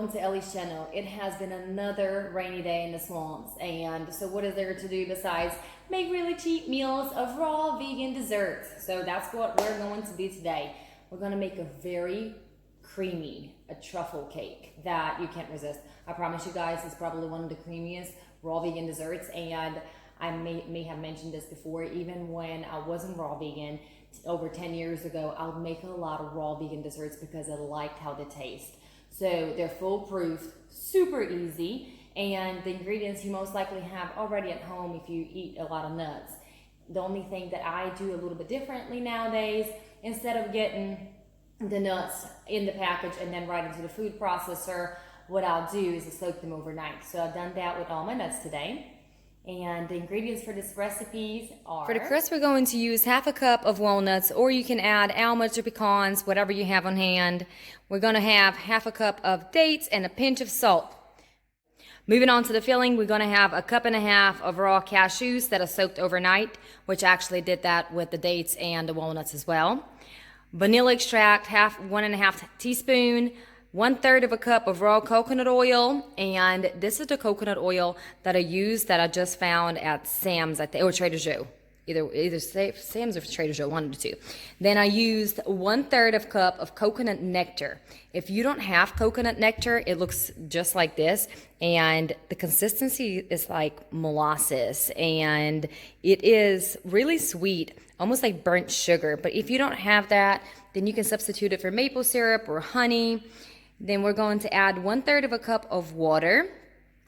welcome to Ellie's channel. It has been another rainy day in the swamps, and so what is there to do besides make really cheap meals of raw vegan desserts? So that's what we're going to do today. We're going to make a very creamy truffle cake that you can't resist. I promise you guys, it's probably one of the creamiest raw vegan desserts, and I may have mentioned this before. Even when I wasn't raw vegan over 10 years ago, I would make a lot of raw vegan desserts because I liked how they taste. So they're foolproof, super easy, and the ingredients you most likely have already at home if you eat a lot of nuts. The only thing that I do a little bit differently nowadays, instead of getting the nuts in the package and then right into the food processor, what I'll do is soak them overnight. So I've done that with all my nuts today. And the ingredients for this recipe are... For the crust, we're going to use half a cup of walnuts, or you can add almonds or pecans, whatever you have on hand. We're going to have half a cup of dates and a pinch of salt. Moving on to the filling, we're going to have a cup and a half of raw cashews that are soaked overnight, which I actually did that with the dates and the walnuts as well. Vanilla extract, 1.5 teaspoons. 1/3 of a cup of raw coconut oil, and this is the coconut oil that I used that I just found at Sam's, I think, or Trader Joe. Either Sam's or Trader Joe, one of the two. Then I used 1/3 of a cup of coconut nectar. If you don't have coconut nectar, it looks just like this, and the consistency is like molasses, and it is really sweet, almost like burnt sugar. But if you don't have that, then you can substitute it for maple syrup or honey. Then we're going to add 1/3 of a cup of water.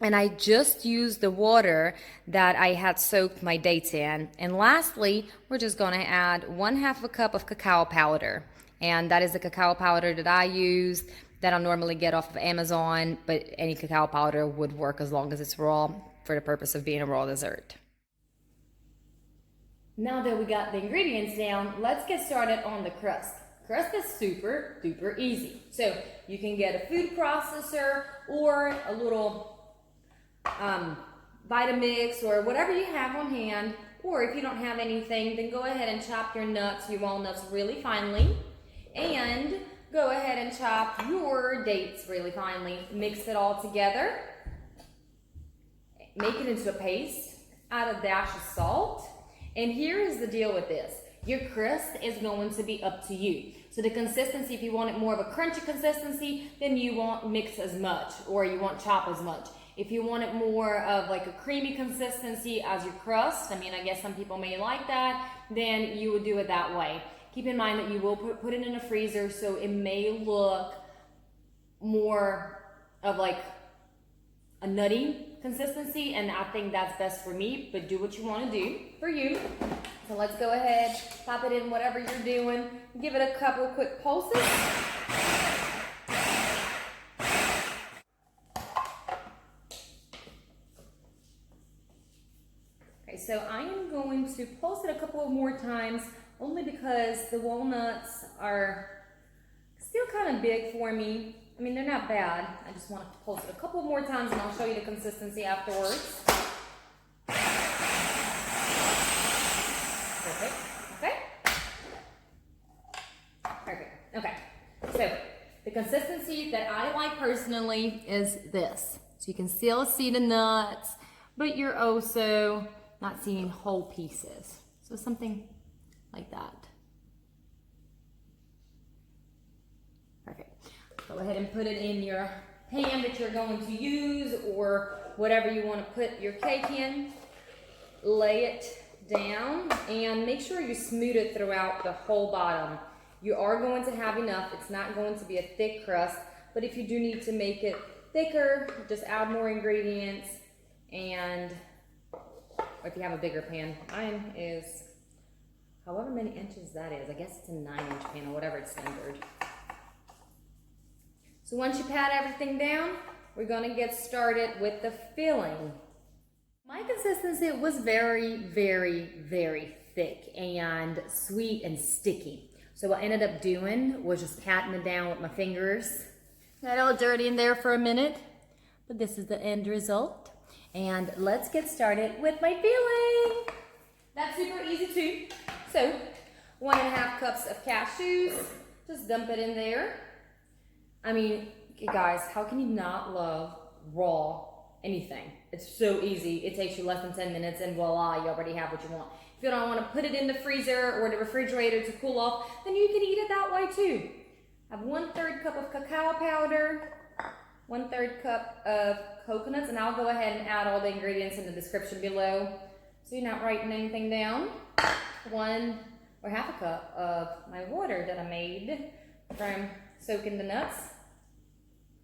And I just used the water that I had soaked my dates in. And lastly, we're just going to add 1/2 a cup of cacao powder. And that is the cacao powder that I use that I normally get off of Amazon. But any cacao powder would work as long as it's raw for the purpose of being a raw dessert. Now that we got the ingredients down, let's get started on the crust. Crust is super duper easy. So you can get a food processor or a little Vitamix or whatever you have on hand. Or if you don't have anything, then go ahead and chop your nuts, your walnuts really finely. And go ahead and chop your dates really finely. Mix it all together. Make it into a paste. Add a dash of salt. And here is the deal with this. Your crust is going to be up to you. So the consistency, if you want it more of a crunchy consistency, then you won't mix as much or you won't chop as much. If you want it more of like a creamy consistency as your crust, I mean, I guess some people may like that, then you would do it that way. Keep in mind that you will put it in a freezer, so it may look more of like a nutty consistency, and I think that's best for me, but do what you want to do for you. So let's go ahead, pop it in whatever you're doing. Give it a couple quick pulses. Okay, so I am going to pulse it a couple of more times, only because the walnuts are still kind of big for me. I mean, they're not bad. I just want to pulse it a couple more times, and I'll show you the consistency afterwards. Perfect. Okay. Perfect. Okay. So the consistency that I like personally is this. So you can still see the nuts, but you're also not seeing whole pieces. So something like that. Perfect. Go ahead and put it in your pan that you're going to use, or whatever you want to put your cake in. Lay it down and make sure you smooth it throughout the whole bottom. You are going to have enough. It's not going to be a thick crust, but if you do need to make it thicker, just add more ingredients. And if you have a bigger pan, mine is however many inches that is. I guess it's a 9-inch pan or whatever it's standard. So once you pat everything down, we're going to get started with the filling. My consistency was very, very, very thick and sweet and sticky. So what I ended up doing was just patting it down with my fingers. Got all dirty in there for a minute, but this is the end result. And let's get started with my filling. That's super easy too. So 1.5 cups of cashews, just dump it in there. I mean, Okay, guys, how can you not love raw anything? It's so easy. It takes you less than 10 minutes and voila, you already have what you want. If you don't want to put it in the freezer or the refrigerator to cool off, then you can eat it that way too. I have 1/3 cup of cacao powder, 1/3 cup of coconuts, and I'll go ahead and add all the ingredients in the description below so you're not writing anything down. 1 or 1/2 cup of my water that I made from soaking the nuts.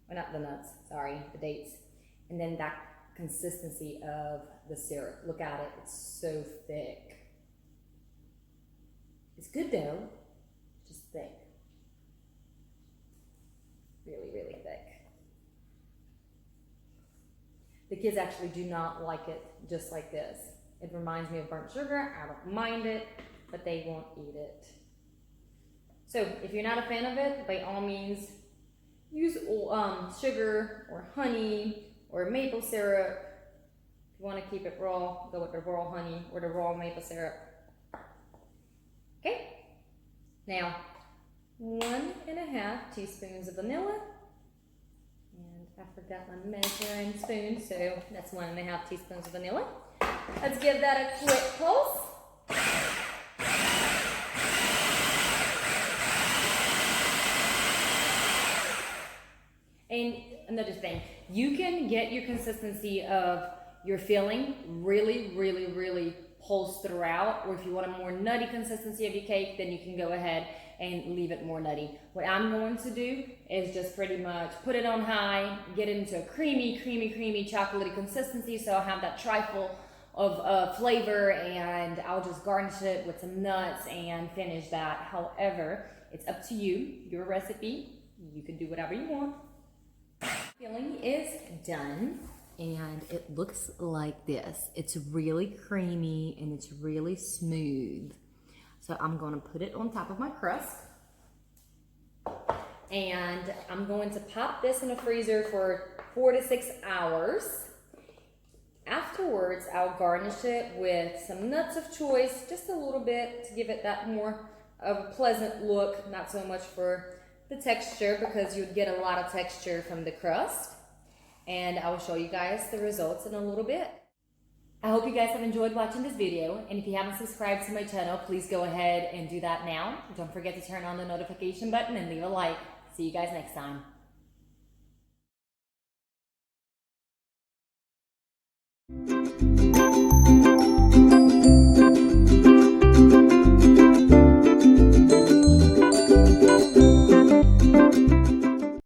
Well, not the nuts, sorry, the dates. And then that consistency of the syrup. Look at it, it's so thick. It's good though, it's just thick. Really, really thick. The kids actually do not like it just like this. It reminds me of burnt sugar. I don't mind it, but they won't eat it. So if you're not a fan of it, by all means, use sugar or honey or maple syrup. If you want to keep it raw, go with the raw honey or the raw maple syrup. Okay, now 1.5 teaspoons of vanilla. And I forgot my measuring spoon, so that's 1.5 teaspoons of vanilla. Let's give that a quick pulse. And another thing, you can get your consistency of your filling really, really, really pulse throughout, or if you want a more nutty consistency of your cake, then you can go ahead and leave it more nutty. What I'm going to do is just pretty much put it on high, get it into a creamy, chocolatey consistency, so I'll have that trifle of flavor, and I'll just garnish it with some nuts and finish that. However, it's up to you, your recipe. You can do whatever you want. Filling is done, and it looks like this. It's really creamy and it's really smooth. So I'm going to put it on top of my crust, and I'm going to pop this in the freezer for 4 to 6 hours. Afterwards, I'll garnish it with some nuts of choice, just a little bit to give it that more of a pleasant look, not so much for the texture, because you would get a lot of texture from the crust. And I will show you guys the results in a little bit. I hope you guys have enjoyed watching this video, and if you haven't subscribed to my channel, please go ahead and do that now. Don't forget to turn on the notification button and leave a like. See you guys next time.